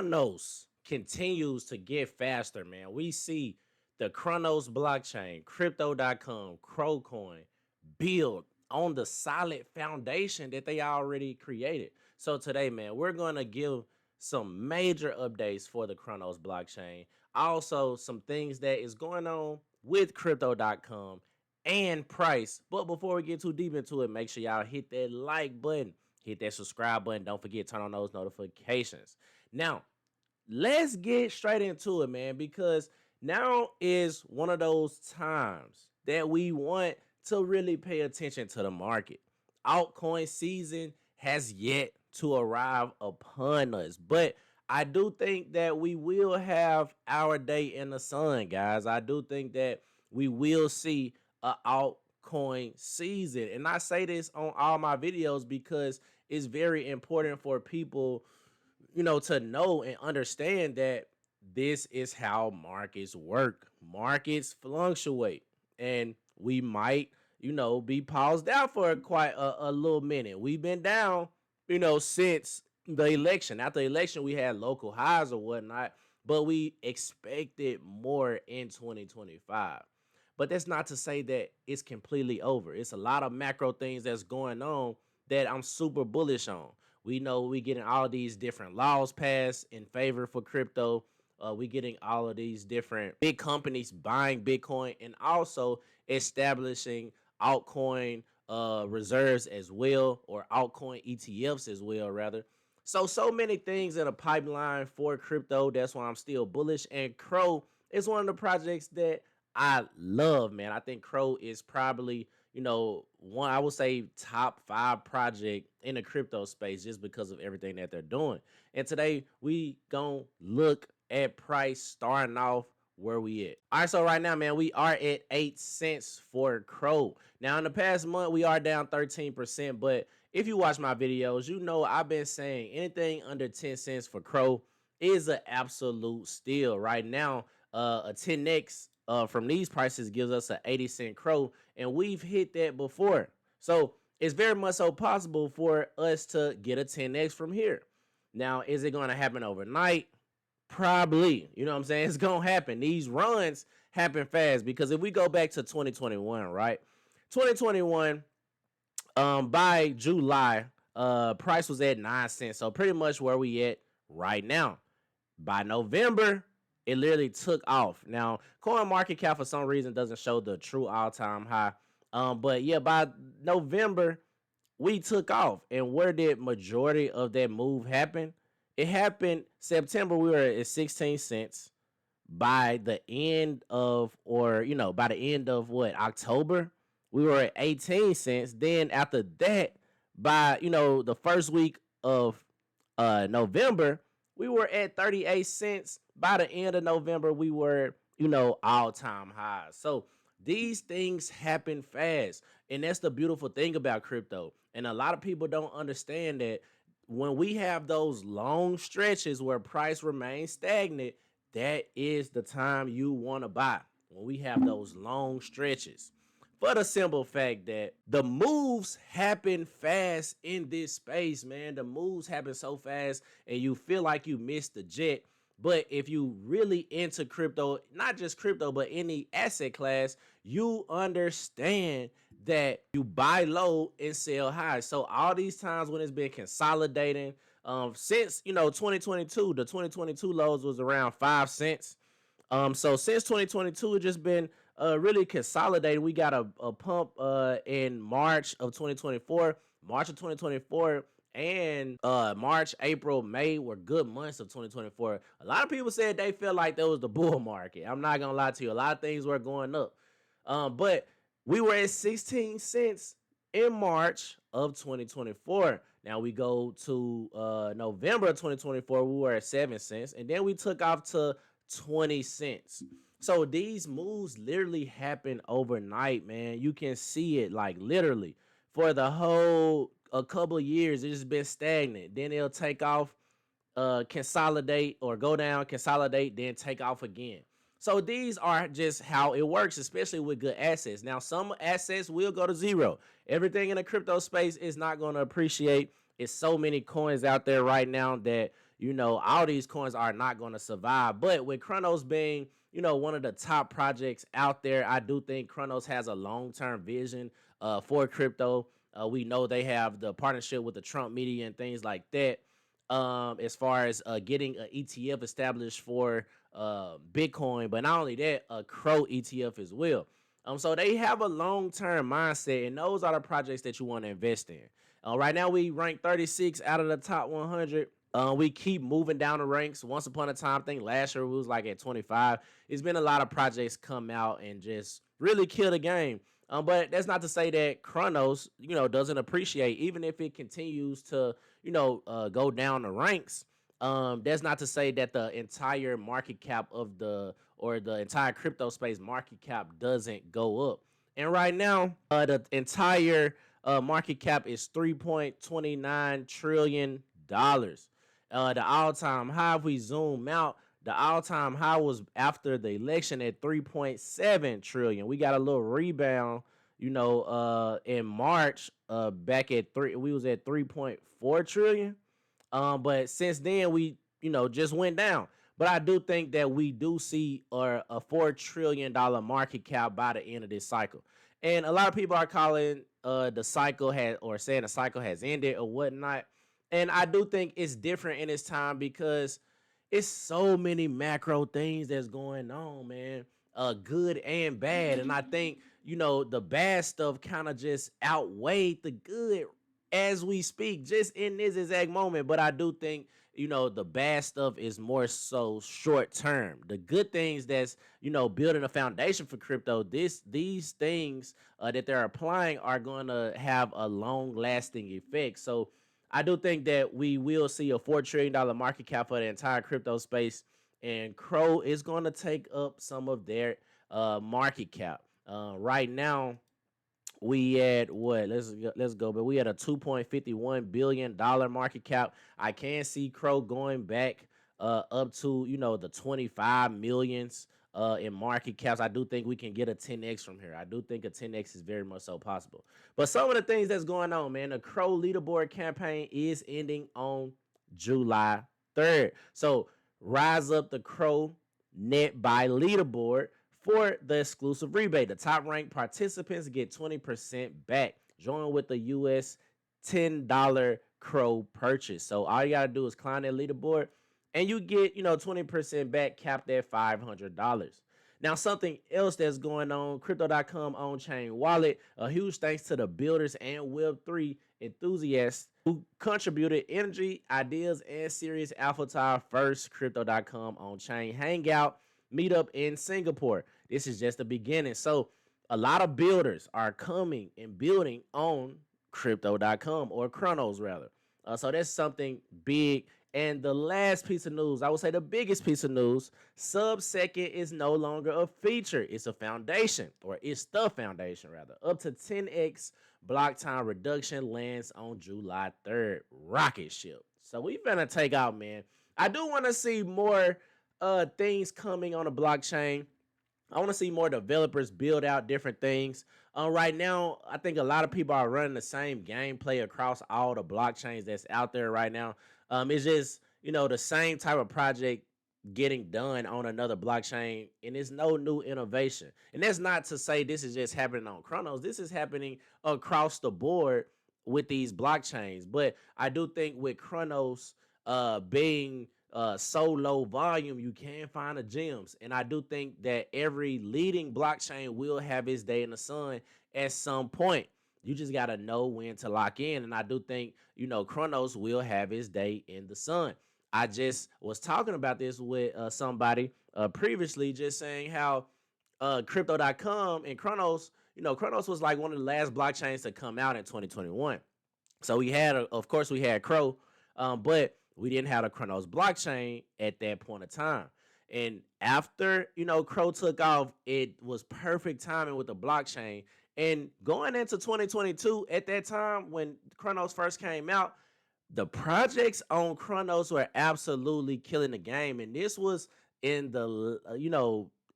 Cronos continues to get faster, man. We see the Cronos blockchain, crypto.com, Crowcoin build on the solid foundation that they already created. So today, man, we're going to give some major updates for the Cronos blockchain. Also, some things that is going on with crypto.com and price. But before we get too deep into it, make sure y'all hit that like button, hit that subscribe button. Don't forget, turn on those notifications. Now, let's get straight into it, man, because now is one of those times that we want to really pay attention to the market. Altcoin season has yet to arrive upon us, but I do think that we will have our day in the sun, guys. I do think that we will see a altcoin season. And I say this on all my videos because it's very important for people, to know and understand that this is how markets work. Markets fluctuate, and we might, be paused out for quite a little minute. We've been down, since the election. After the election, we had local highs or whatnot, but we expected more in 2025. But that's not to say that it's completely over. It's a lot of macro things that's going on that I'm super bullish on. We know we getting all these different laws passed in favor for crypto. We getting all of these different big companies buying Bitcoin and also establishing altcoin reserves as well, or altcoin ETFs as well, rather. So many things in a pipeline for crypto. That's why I'm still bullish. And Crow is one of the projects that I love, man. I think Crow is probably, one, I would say, top 5 project in the crypto space just because of everything that they're doing. And today we gonna look at price starting off where we at. All right, so right now, man, we are at 8 cents for Crow. Now, in the past month, we are down 13%, but if you watch my videos, I've been saying anything under 10 cents for Crow is an absolute steal. Right now, a 10x from these prices gives us an 80-cent Crow, and we've hit that before. So it's very much so possible for us to get a 10x from here. Now, is it going to happen overnight? Probably. You know what I'm saying? It's going to happen. These runs happen fast because if we go back to 2021, right? 2021, by July, price was at 9 cents. So pretty much where we at right now. By November, it literally took off. Now, CoinMarketCap for some reason doesn't show the true all-time high. But yeah, by November, we took off. And where did majority of that move happen? It happened September, we were at 16 cents. By the end of, by the end of October, we were at 18 cents. Then after that, by, the first week of November, we were at 38 cents. By the end of November, we were, all-time highs. So these things happen fast. And that's the beautiful thing about crypto. And a lot of people don't understand that when we have those long stretches where price remains stagnant, that is the time you want to buy. When we have those long stretches. For the simple fact that the moves happen fast in this space, man. The moves happen so fast and you feel like you missed the jet. But if you really into crypto, not just crypto, but any asset class, you understand that you buy low and sell high. So all these times when it's been consolidating, since 2022, the 2022 lows was around 5 cents. So since 2022, it's just been really consolidating. We got a pump in March of 2024, March of 2024. And March, April, May were good months of 2024. A lot of people said they felt like that was the bull market. I'm not going to lie to you. A lot of things were going up. But we were at 16 cents in March of 2024. Now we go to November of 2024. We were at 7 cents. And then we took off to 20 cents. So these moves literally happen overnight, man. You can see it like literally for the whole a couple of years. It's just been stagnant. Then it'll take off, consolidate, or go down, consolidate, then take off again. So these are just how it works, especially with good assets. Now, some assets will go to zero. Everything in the crypto space is not going to appreciate. It's so many coins out there right now that all these coins are not going to survive. But with Cronos being, one of the top projects out there, I do think Cronos has a long-term vision for crypto. We know they have the partnership with the Trump media and things like that. As far as getting an ETF established for Bitcoin, but not only that, a Crow ETF as well. So they have a long-term mindset, and those are the projects that you want to invest in. Right now, we rank 36 out of the top 100. We keep moving down the ranks. Once upon a time, I think last year we was like at 25. It's been a lot of projects come out and just really kill the game. But that's not to say that Cronos, doesn't appreciate, even if it continues to, go down the ranks. That's not to say that the entire market cap of the entire crypto space market cap doesn't go up. And right now, the entire market cap is $3.29 trillion. The all-time high, if we zoom out, the all-time high was after the election at 3.7 trillion. We got a little rebound, in March, back at we was at 3.4 trillion. But since then we, just went down. But I do think that we do see a $4 trillion market cap by the end of this cycle. And a lot of people are calling the cycle has, or saying the cycle has ended or whatnot. And I do think it's different in this time because it's so many macro things that's going on, man. Good and bad. And I think, the bad stuff kind of just outweighed the good as we speak, just in this exact moment. But I do think, the bad stuff is more so short term. The good things that's, building a foundation for crypto, these things that they're applying are going to have a long lasting effect. So I do think that we will see a $4 trillion market cap for the entire crypto space, and Crow is going to take up some of their market cap. Right now, we at what? Let's go. But we had a $2.51 billion market cap. I can see Crow going back up to the 25 millions in market caps. I do think we can get a 10x from here. I do think a 10x is very much so possible. But some of the things that's going on, man, the Crow leaderboard campaign is ending on July 3rd. So rise up the Crow net buy leaderboard for the exclusive rebate. The top ranked participants get 20% back. Join with the US $10 Crow purchase. So all you gotta do is climb that leaderboard and you get 20% back, capped at $500. Now, something else that's going on, crypto.com on-chain wallet. A huge thanks to the builders and Web3 enthusiasts who contributed energy, ideas, and serious alpha to our first crypto.com on-chain hangout meetup in Singapore. This is just the beginning. So a lot of builders are coming and building on crypto.com, or Cronos rather. So that's something big. And the last piece of news, I would say the biggest piece of news, Sub-second is no longer a feature. It's a foundation, or it's the foundation rather. Up to 10x block time reduction lands on July 3rd. Rocket ship. So we finna take out, man. I do want to see more things coming on the blockchain. I want to see more developers build out different things. Right now, I think a lot of people are running the same gameplay across all the blockchains that's out there right now. It's just, the same type of project getting done on another blockchain, and it's no new innovation. And that's not to say this is just happening on Cronos. This is happening across the board with these blockchains. But I do think with Cronos being so low volume, you can find the gems. And I do think that every leading blockchain will have its day in the sun at some point. You just got to know when to lock in. And I do think, Cronos will have his day in the sun. I just was talking about this with somebody previously, just saying how crypto.com and Cronos, Cronos was like one of the last blockchains to come out in 2021. So we had, of course, we had Crow, but we didn't have a Cronos blockchain at that point of time. And after, Crow took off, it was perfect timing with the blockchain. And going into 2022, at that time when Cronos first came out, the projects on Cronos were absolutely killing the game. And this was in the,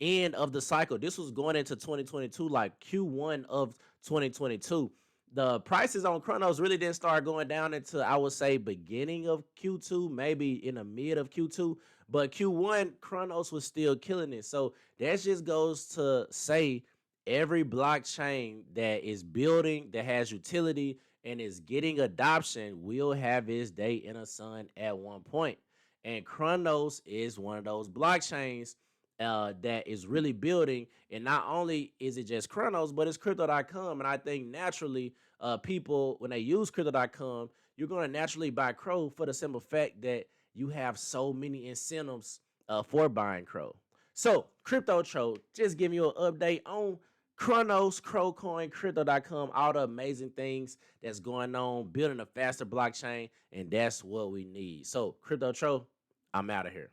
end of the cycle. This was going into 2022, like Q1 of 2022. The prices on Chronos really didn't start going down until I would say beginning of Q2, maybe in the mid of Q2. But Q1, Chronos was still killing it. So that just goes to say every blockchain that is building, that has utility, and is getting adoption will have its day in the sun at one point. And Chronos is one of those blockchains that is really building. And not only is it just Chronos, but it's crypto.com. And I think naturally, people, when they use crypto.com, you're going to naturally buy Crow for the simple fact that you have so many incentives for buying Crow. So, Crypto Tro, just giving you an update on Chronos, Crowcoin, Crypto.com, all the amazing things that's going on, building a faster blockchain, and that's what we need. So, Crypto Tro, I'm out of here.